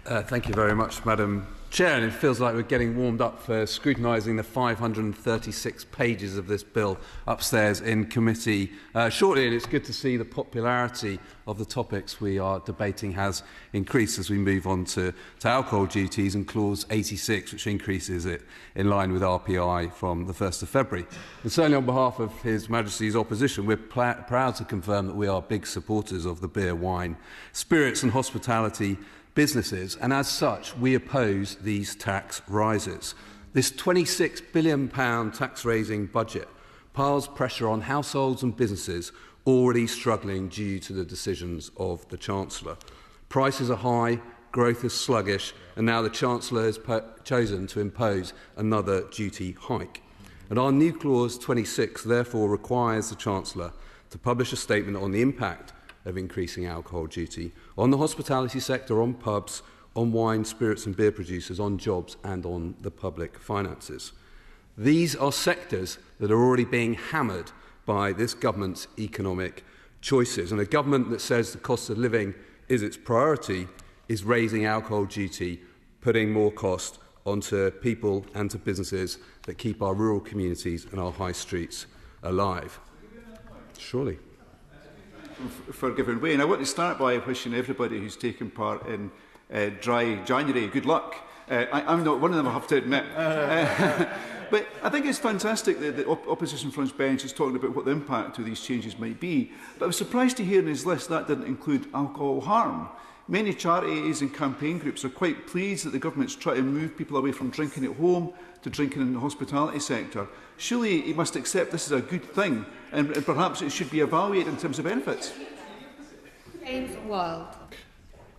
Thank you very much, Madam Chair. And it feels like we're getting warmed up for scrutinising the 536 pages of this bill upstairs in committee shortly. And it's good to see the popularity of the topics we are debating has increased as we move on to alcohol duties and Clause 86, which increases it in line with RPI from the 1st of February. And certainly on behalf of His Majesty's opposition, we're proud to confirm that we are big supporters of the beer, wine, spirits and hospitality businesses, and as such we oppose these tax rises. This £26 billion tax-raising budget piles pressure on households and businesses already struggling due to the decisions of the Chancellor. Prices are high, growth is sluggish, and now the Chancellor has chosen to impose another duty hike. And our new Clause 26 therefore requires the Chancellor to publish a statement on the impact of increasing alcohol duty on the hospitality sector, on pubs, on wine, spirits and beer producers, on jobs and on the public finances. These are sectors that are already being hammered by this government's economic choices, and a government that says the cost of living is its priority is raising alcohol duty, putting more cost onto people and to businesses that keep our rural communities and our high streets alive. Surely. For giving way. And I want to start by wishing everybody who's taken part in Dry January good luck. I'm not one of them, I have to admit. But I think it's fantastic that the opposition front bench is talking about what the impact of these changes might be. But I was surprised to hear in his list that didn't include alcohol harm. Many charities and campaign groups are quite pleased that the government's trying to move people away from drinking at home to drinking in the hospitality sector. Surely he must accept this is a good thing, and perhaps it should be evaluated in terms of benefits. James Wild.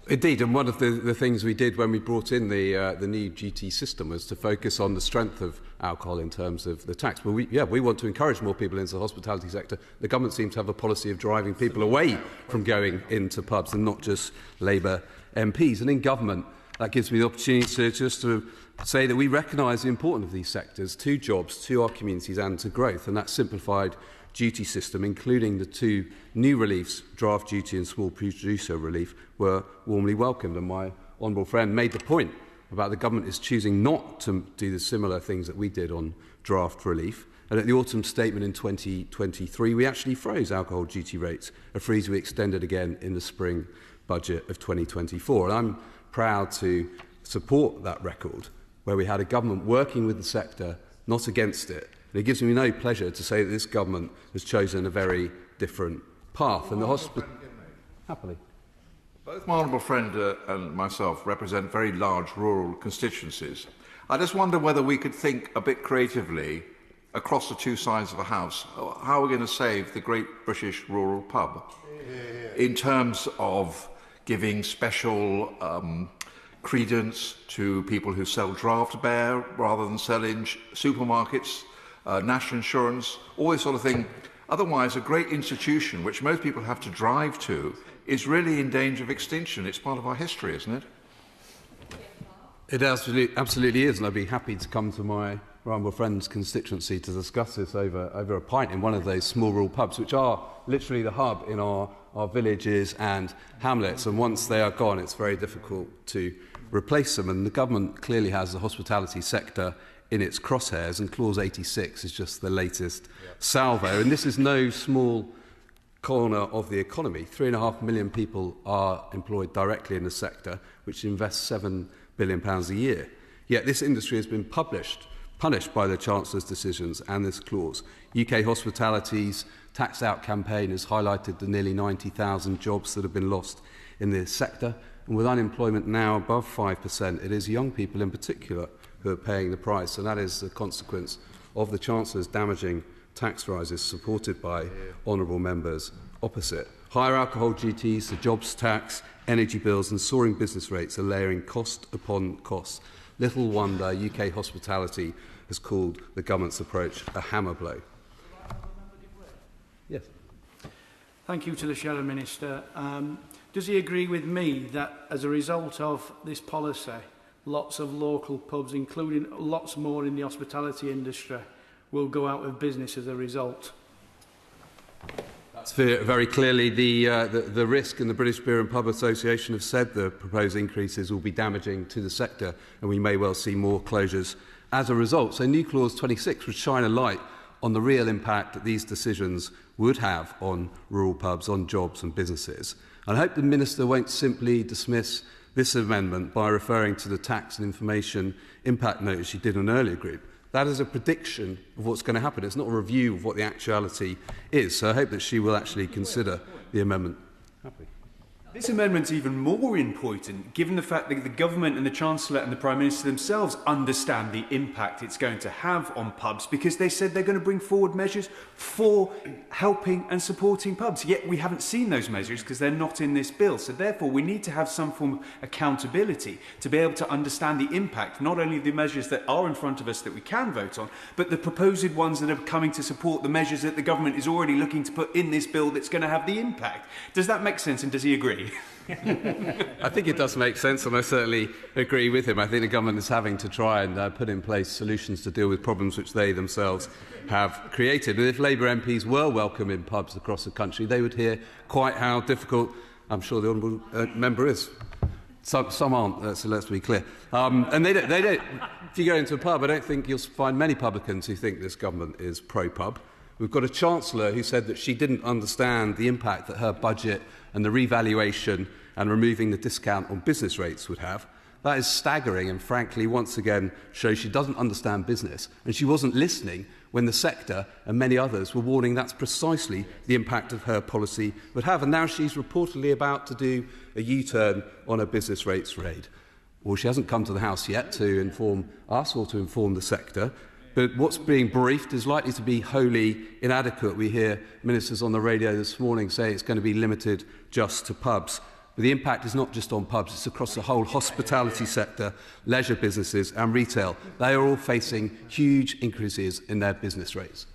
Indeed, and one of the things we did when we brought in the new GT system was to focus on the strength of alcohol in terms of the tax. But we want to encourage more people into the hospitality sector. The government seems to have a policy of driving people away from going into pubs and not just Labour MPs. And in government, that gives me the opportunity to say that we recognise the importance of these sectors to jobs, to our communities and to growth. And that simplified duty system, including the two new reliefs, draft duty and small producer relief, were warmly welcomed. And my honourable friend made the point about the government is choosing not to do the similar things that we did on draft relief. And at the autumn statement in 2023, we actually froze alcohol duty rates, a freeze we extended again in the spring budget of 2024. And I'm proud to support that record, where we had a government working with the sector, not against it. And it gives me no pleasure to say that this government has chosen a very different path. And the happily. Both my honourable friend and myself represent very large rural constituencies. I just wonder whether we could think a bit creatively across the two sides of the House. How are we going to save the great British rural pub in terms of giving special credence to people who sell draft beer rather than sell in supermarkets, national insurance, all this sort of thing. Otherwise, a great institution, which most people have to drive to, is really in danger of extinction. It's part of our history, isn't it? It absolutely is, and I'd be happy to come to my honourable friend's constituency to discuss this over a pint in one of those small rural pubs, which are literally the hub in our villages and hamlets. And once they are gone, it's very difficult to replace them. And the government clearly has the hospitality sector in its crosshairs, and Clause 86 is just the latest salvo. And this is no small corner of the economy. 3.5 million people are employed directly in the sector, which invests £7 billion a year. Yet this industry has been punished by the Chancellor's decisions and this clause. UKHospitality's Tax Out campaign has highlighted the nearly 90,000 jobs that have been lost in this sector. And with unemployment now above 5%, it is young people in particular who are paying the price, and that is the consequence of the Chancellor's damaging tax rises supported by honourable members opposite. Higher alcohol duties, the jobs tax, energy bills and soaring business rates are layering cost upon cost. Little wonder UKHospitality has called the government's approach a hammer blow. Yes. Thank you to the Shadow Minister. Does he agree with me that as a result of this policy, lots of local pubs, including lots more in the hospitality industry, will go out of business as a result? That's very clearly the risk, and the British Beer and Pub Association have said the proposed increases will be damaging to the sector, and we may well see more closures as a result. So new clause 26 would shine a light on the real impact that these decisions would have on rural pubs, on jobs and businesses. And I hope the Minister won't simply dismiss this amendment by referring to the tax and information impact notice she did on an earlier group. That is a prediction of what's going to happen. It's not a review of what the actuality is. So I hope that she will actually consider the amendment. Happy. This amendment's even more important, given the fact that the Government and the Chancellor and the Prime Minister themselves understand the impact it's going to have on pubs, because they said they're going to bring forward measures for helping and supporting pubs. Yet we haven't seen those measures because they're not in this bill. So therefore we need to have some form of accountability to be able to understand the impact, not only of the measures that are in front of us that we can vote on, but the proposed ones that are coming to support the measures that the Government is already looking to put in this bill that's going to have the impact. Does that make sense, and does he agree? I think it does make sense, and I certainly agree with him. I think the government is having to try and put in place solutions to deal with problems which they themselves have created. And if Labour MPs were welcome in pubs across the country, they would hear quite how difficult, I'm sure the honourable member is. Some aren't, so let's be clear. And they don't. If you go into a pub, I don't think you'll find many publicans who think this government is pro-pub. We've got a Chancellor who said that she didn't understand the impact that her budget and the revaluation and removing the discount on business rates would have. That is staggering and, frankly, once again shows she doesn't understand business, and she wasn't listening when the sector and many others were warning that's precisely the impact of her policy would have. And now she's reportedly about to do a U-turn on her business rates raid. Well, she hasn't come to the House yet to inform us or to inform the sector. But what's being briefed is likely to be wholly inadequate. We hear ministers on the radio this morning say it's going to be limited just to pubs. But the impact is not just on pubs, it's across the whole hospitality sector, leisure businesses and retail. They are all facing huge increases in their business rates.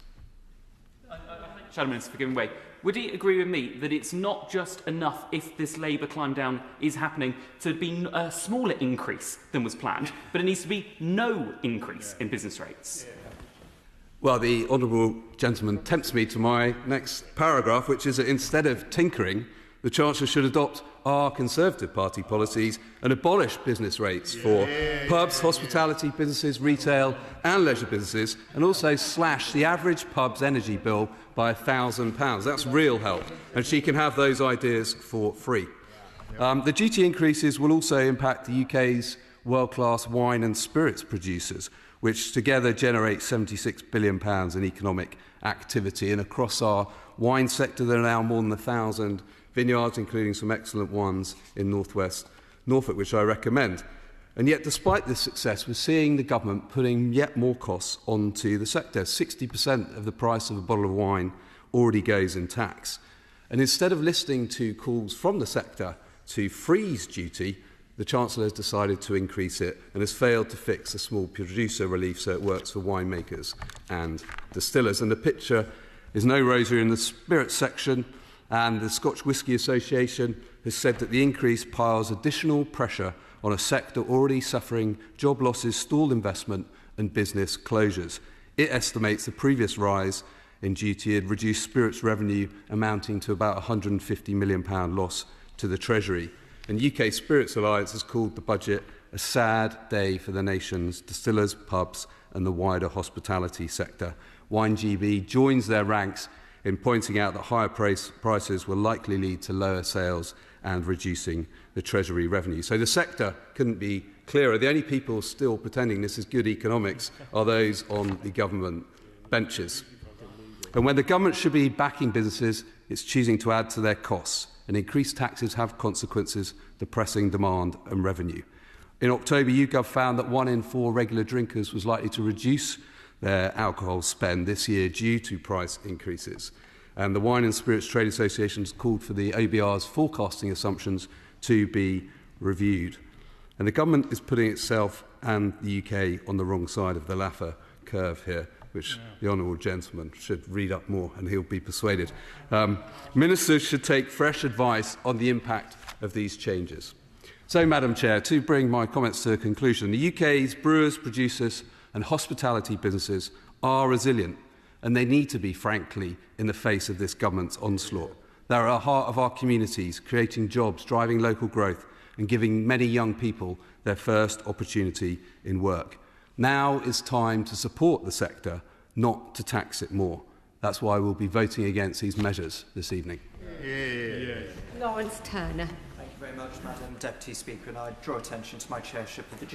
Shadow Minister, for giving way. Would he agree with me that it's not just enough, if this Labour climb down is happening, to be a smaller increase than was planned, but it needs to be no increase in business rates? Well, the honourable gentleman tempts me to my next paragraph, which is that instead of tinkering, the Chancellor should adopt our Conservative Party policies and abolish business rates for pubs, hospitality businesses, retail and leisure businesses, and also slash the average pub's energy bill by £1,000. That's real help, and she can have those ideas for free. The duty increases will also impact the UK's world-class wine and spirits producers, which together generate £76 billion in economic activity. And across our wine sector, there are now more than 1,000 vineyards, including some excellent ones in northwest Norfolk, which I recommend. And yet, despite this success, we're seeing the government putting yet more costs onto the sector. 60% of the price of a bottle of wine already goes in tax. And instead of listening to calls from the sector to freeze duty, the Chancellor has decided to increase it and has failed to fix a small producer relief so it works for winemakers and distillers. And the picture is no rosier in the spirits section, and the Scotch Whisky Association has said that the increase piles additional pressure on a sector already suffering job losses, stalled investment and business closures. It estimates the previous rise in duty had reduced spirits revenue amounting to about £150 million loss to the Treasury. And UK Spirits Alliance has called the budget a sad day for the nation's distillers, pubs and the wider hospitality sector. WineGB joins their ranks in pointing out that higher prices will likely lead to lower sales and reducing the Treasury revenue. So the sector couldn't be clearer. The only people still pretending this is good economics are those on the government benches. And when the government should be backing businesses, it's choosing to add to their costs, and increased taxes have consequences, depressing demand and revenue. In October, YouGov found that 1 in 4 regular drinkers was likely to reduce their alcohol spend this year due to price increases. And the Wine and Spirits Trade Association has called for the OBR's forecasting assumptions to be reviewed. And the government is putting itself and the UK on the wrong side of the Laffer curve here, which the honourable gentleman should read up more and he'll be persuaded. Ministers should take fresh advice on the impact of these changes. So, Madam Chair, to bring my comments to a conclusion, the UK's brewers, producers and hospitality businesses are resilient, and they need to be, frankly, in the face of this government's onslaught. They're at the heart of our communities, creating jobs, driving local growth, and giving many young people their first opportunity in work. Now is time to support the sector, not to tax it more. That's why we'll be voting against these measures this evening. Lawrence Turner. Thank you very much, Madam Deputy Speaker, and I draw attention to my chairship of the